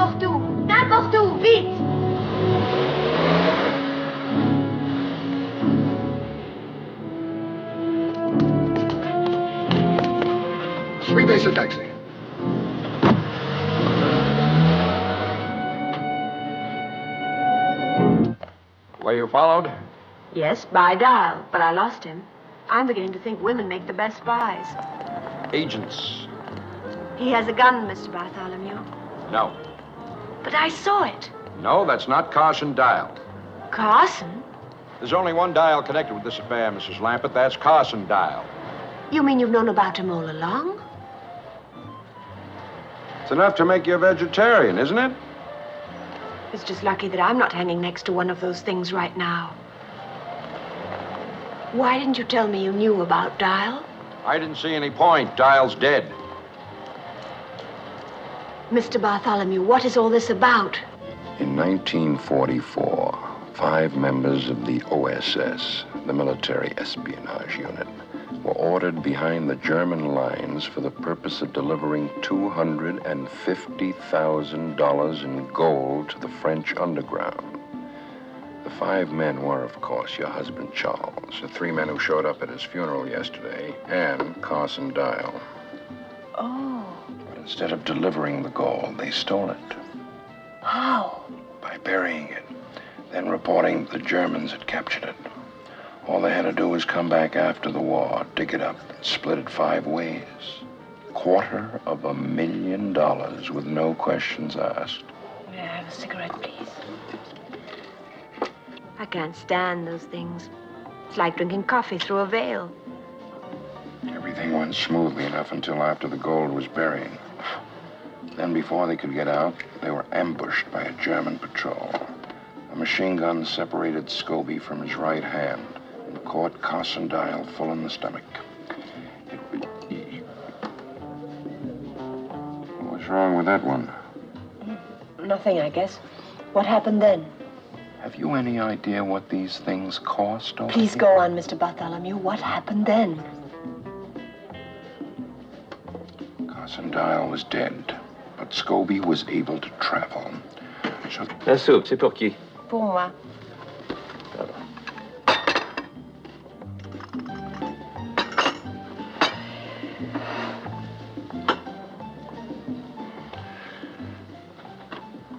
n'importe où. N'importe où, vite. Three basic taxi. Were you followed? Yes, by Dial, but I lost him. I'm beginning to think women make the best spies. Agents. He has a gun, Mr. Bartholomew. No. But I saw it. No, that's not Carson Dial. Carson? There's only one Dial connected with this affair, Mrs. Lampert. That's Carson Dial. You mean you've known about him all along? It's enough to make you a vegetarian, isn't it? It's just lucky that I'm not hanging next to one of those things right now. Why didn't you tell me you knew about Dial? I didn't see any point. Dial's dead. Mr. Bartholomew, what is all this about? In 1944, 5 members of the OSS, the military espionage unit, were ordered behind the German lines for the purpose of delivering $250,000 in gold to the French underground. The 5 men were, of course, your husband, Charles, the 3 men who showed up at his funeral yesterday, and Carson Dial. Oh. But instead of delivering the gold, they stole it. How? By burying it, then reporting the Germans had captured it. All they had to do was come back after the war, dig it up, and split it 5 ways. $250,000 with no questions asked. May I have a cigarette, please? I can't stand those things. It's like drinking coffee through a veil. Everything went smoothly enough until after the gold was buried. Then before they could get out, they were ambushed by a German patrol. A machine gun separated Scobie from his right hand and caught Carson Dial full in the stomach. What's wrong with that one? Nothing, I guess. What happened then? Have you any idea what these things cost? Please go on, Mr. Bartholomew. What happened then? Carson Dial was dead, but Scobie was able to travel. So La soupe, c'est pour qui? Pour moi.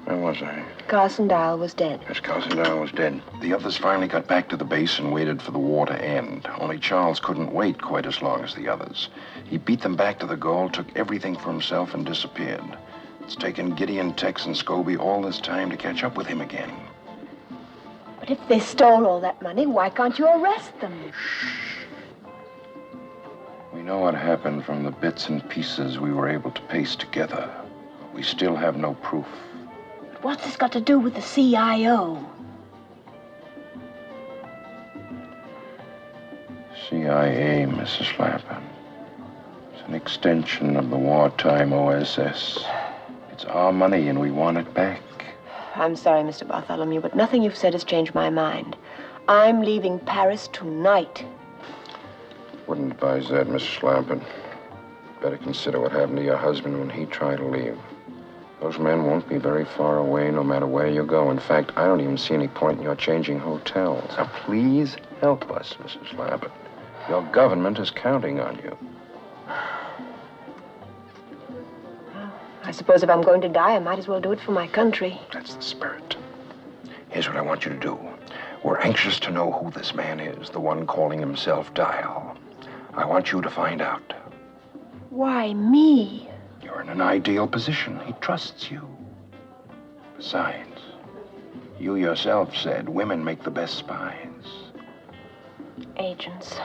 where was I? Carson Dial was dead. Yes, Carson Dial was dead. The others finally got back to the base and waited for the war to end. Only Charles couldn't wait quite as long as the others. He beat them back to the gold, took everything for himself, and disappeared. It's taken Gideon, Tex, and Scobie all this time to catch up with him again. But if they stole all that money, why can't you arrest them? We know what happened from the bits and pieces we were able to paste together. We still have no proof. But what's this got to do with the CIO? CIA, Mrs. Lampert. It's an extension of the wartime OSS. It's our money and we want it back. I'm sorry, Mr. Bartholomew, but nothing you've said has changed my mind. I'm leaving Paris tonight. Wouldn't advise that, Mrs. Lampert. Better consider what happened to your husband when he tried to leave. Those men won't be very far away no matter where you go. In fact, I don't even see any point in your changing hotels. Now, please help us, Mrs. Lampert. Your government is counting on you. I suppose if I'm going to die, I might as well do it for my country. That's the spirit. Here's what I want you to do. We're anxious to know who this man is, the one calling himself Dial. I want you to find out. Why me? You're in an ideal position. He trusts you. Besides, you yourself said women make the best spies. Agents.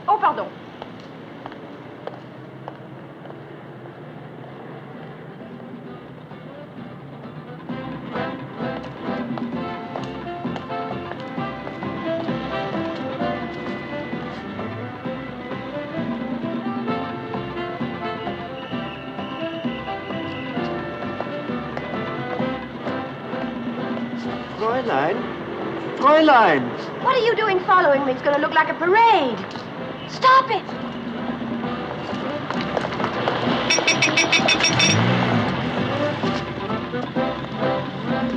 Oh, pardon. Fräulein? Fräulein! What are you doing following me? It's going to look like a parade. Stop it!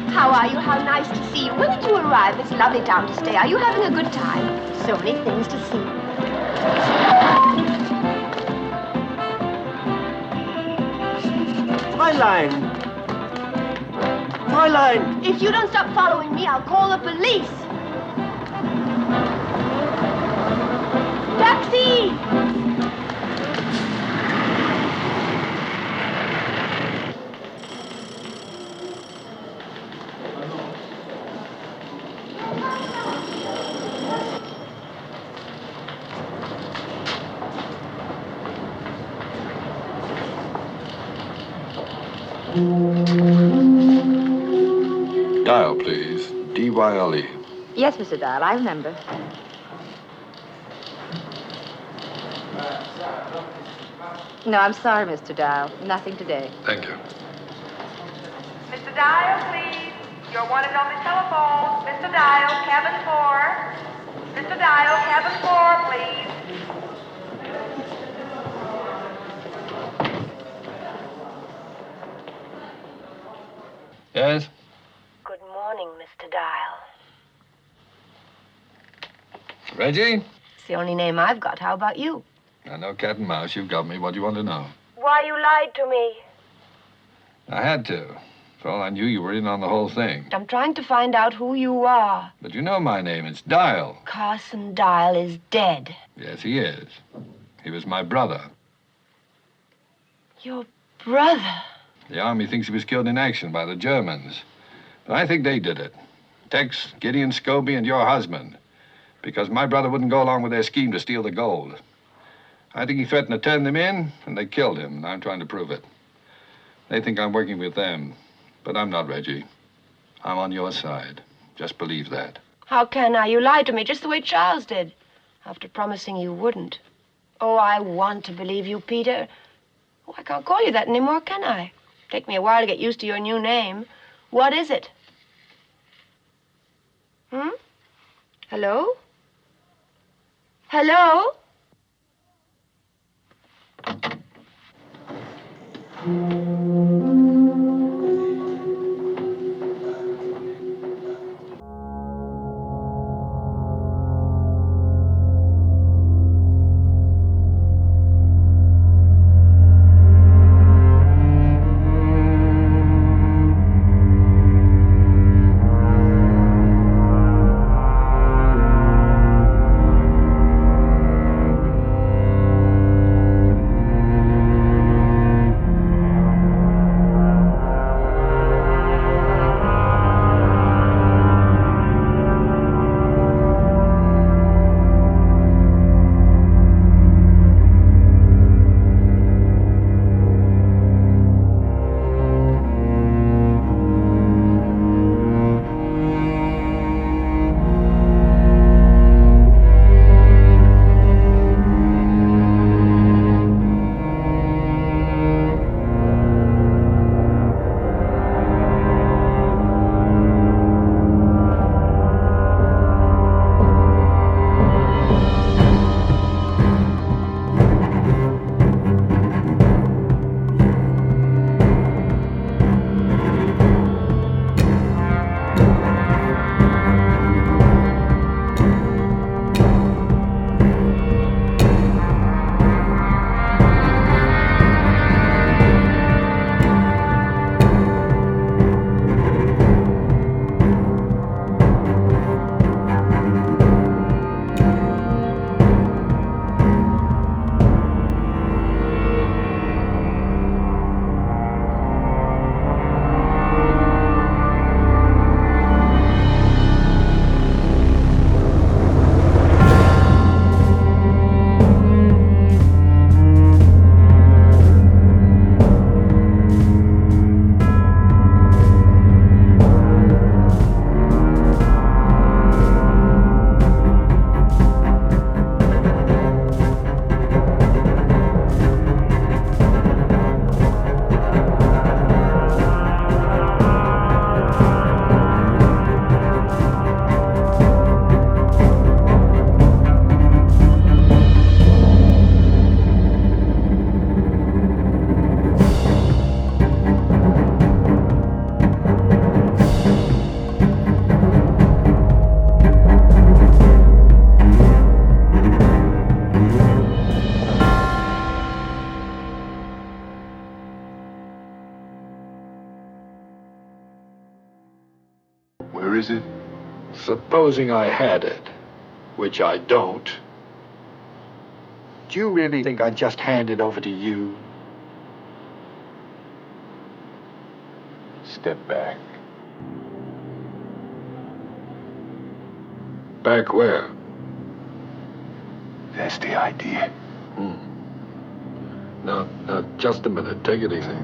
How are you? How nice to see you. When did you arrive? It's lovely town to stay. Are you having a good time? So many things to see. Fräulein! Fräulein! If you don't stop following me, I'll call the police. Taxi! Dial, please. D-Y-L-E. Yes, Mr. Dial, I remember. No, I'm sorry, Mr. Dial. Nothing today. Thank you. Mr. Dial, please. You're wanted on the telephone. Mr. Dial, cabin 4. Mr. Dial, cabin 4, please. Yes? Good morning, Mr. Dial. Reggie? It's the only name I've got. How about you? I know cat and mouse. You've got me. What do you want to know? Why you lied to me. I had to. For all I knew, you were in on the whole thing. I'm trying to find out who you are. But you know my name. It's Dial. Carson Dial is dead. Yes, he is. He was my brother. Your brother? The Army thinks he was killed in action by the Germans. But I think they did it. Tex, Gideon Scobie, and your husband. Because my brother wouldn't go along with their scheme to steal the gold. I think he threatened to turn them in, and they killed him, and I'm trying to prove it. They think I'm working with them, but I'm not, Reggie. I'm on your side. Just believe that. How can I? You lied to me just the way Charles did, after promising you wouldn't. Oh, I want to believe you, Peter. Oh, I can't call you that anymore, can I? Take me a while to get used to your new name. What is it? Hello? Hello? is it? Supposing I had it, which I don't, do you really think I'd just hand it over to you? Step back. Back where? That's the idea. Now, just a minute. Take it easy.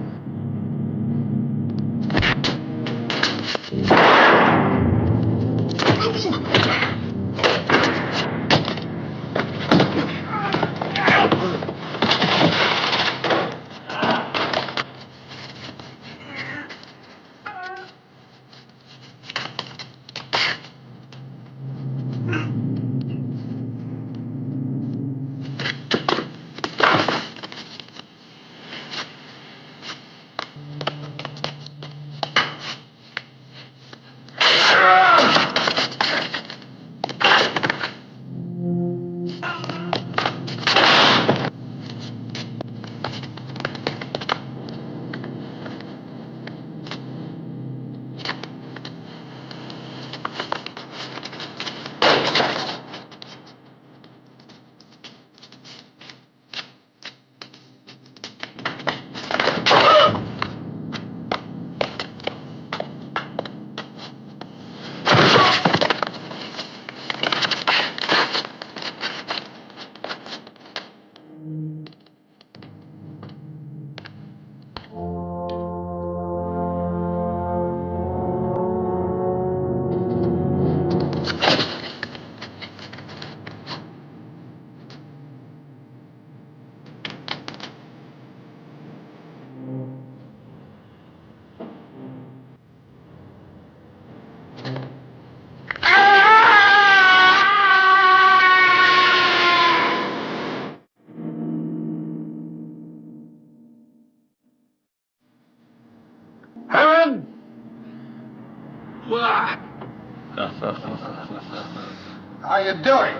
How you doing?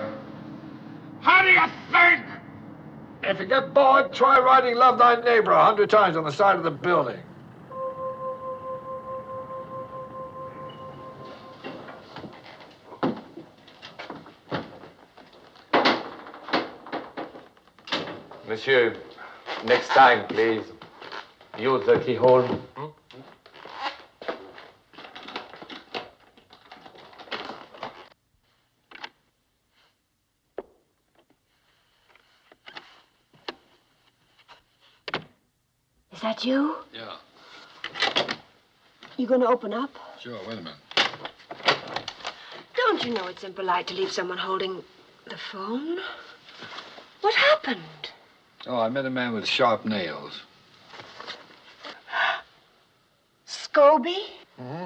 How do you think? If you get bored, try writing Love Thy Neighbor 100 times on the side of the building. Monsieur, next time, please, use the keyhole. Is that you? Yeah, You gonna open up? sure. Wait a minute. Don't you know it's impolite to leave someone holding the phone? What happened? Oh, I met a man with sharp nails. Scobie? Mm-hmm.